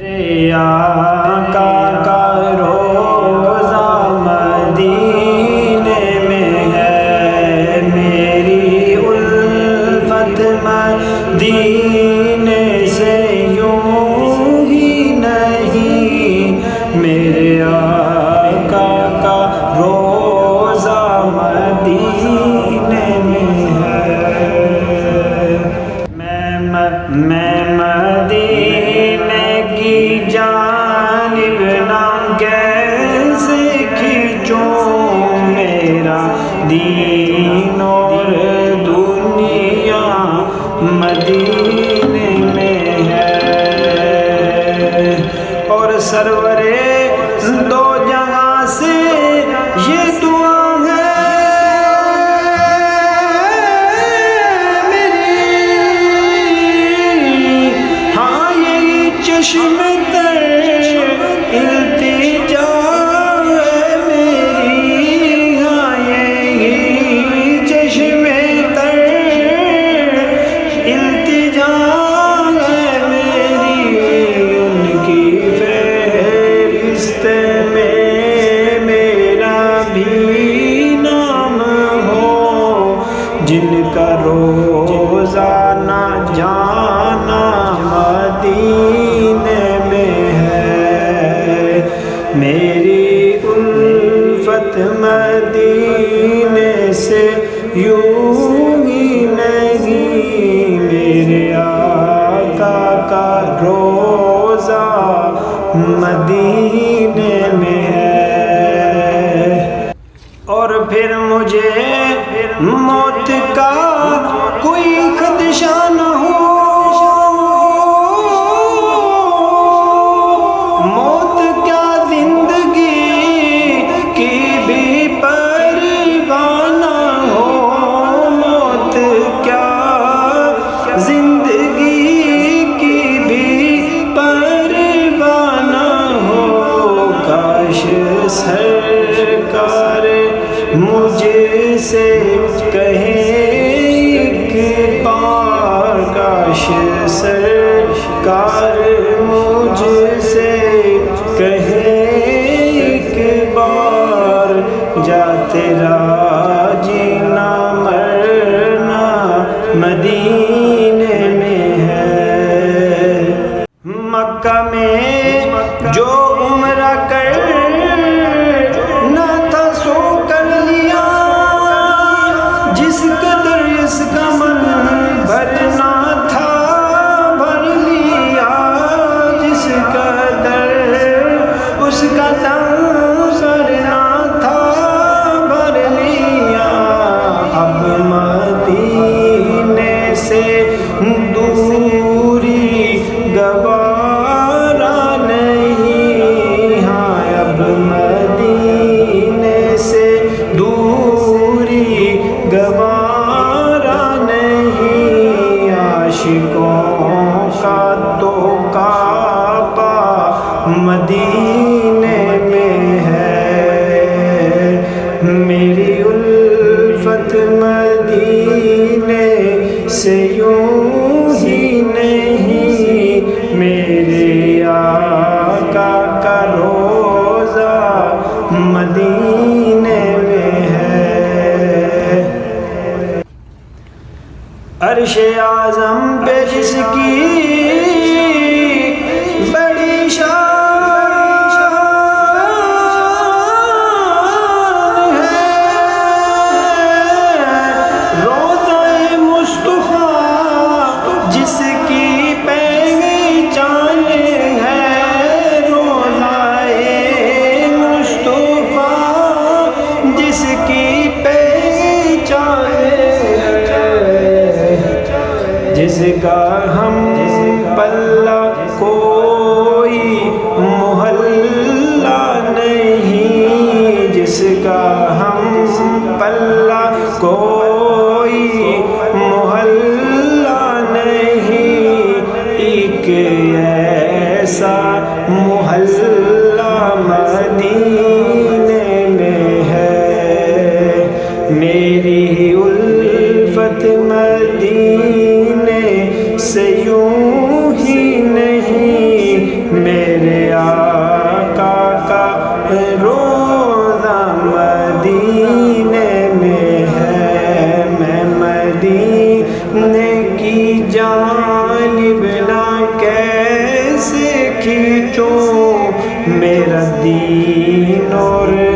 میرے آقا کا روزہ مدینے میں ہے، میری الفت مدینے سے یوں ہی نہیں، میرے آقا کا روزہ مدینے میں ہے۔ میں مدینے کی جانب نہ کیسے کھینچوں، میرا دین اور دنیا مدینے میں ہے، اور سرورے دو جہاں سے یہ دعا ہے چشم تر التجا ہے میری، ہاں یہی چشم تر التجا ہے میری، ان کی فہرست میں میرا بھی نام ہو، جن کا روزانہ جانا مدینے میں ہے، میری الفت مدینے سے یوں ہی نہیں، میرے آقا کا روزہ مدینے میں ہے۔ اور پھر مجھے موت کا کوئی خدشہ نہ ہو، سرکار مجھ سے کہیں ایک بار، کاش سرکار مجھ سے کہیں ایک بار، جا تیرا جینا مرنا مدینے میں ہے۔ مکہ میں جو عمرہ کر اس کا من بھرنا تھا بھر لیا، جس قدر اس کا دم بھرنا تھا بھر لیا، اب مدینے سے دوری گوارا نہیں، ہاں اب مدینے سے دوری گوارا عاشقوں کا تو کعبہ مدینے میں ہے، میری الفت مدینے سے یوں ہی نہیں، میرے آقا کا روزہ مدینے میں ہے۔ عرش اعظم پہ جس کی بڑی شان ہے، روضہ مصطفیٰ جس کی پہچان ہے، روضہ مصطفیٰ جس کی پہچان ہے، جس کا ہم پلہ کوئی محلہ نہیں، جس کا ہم پلہ کوئی محلہ نہیں، ایک ایسا محلہ مدینے میں ہے، میری الفت مدینے سے یوں ہی نہیں، میں جانب نہ کیسے کھینچوں میرا دین اور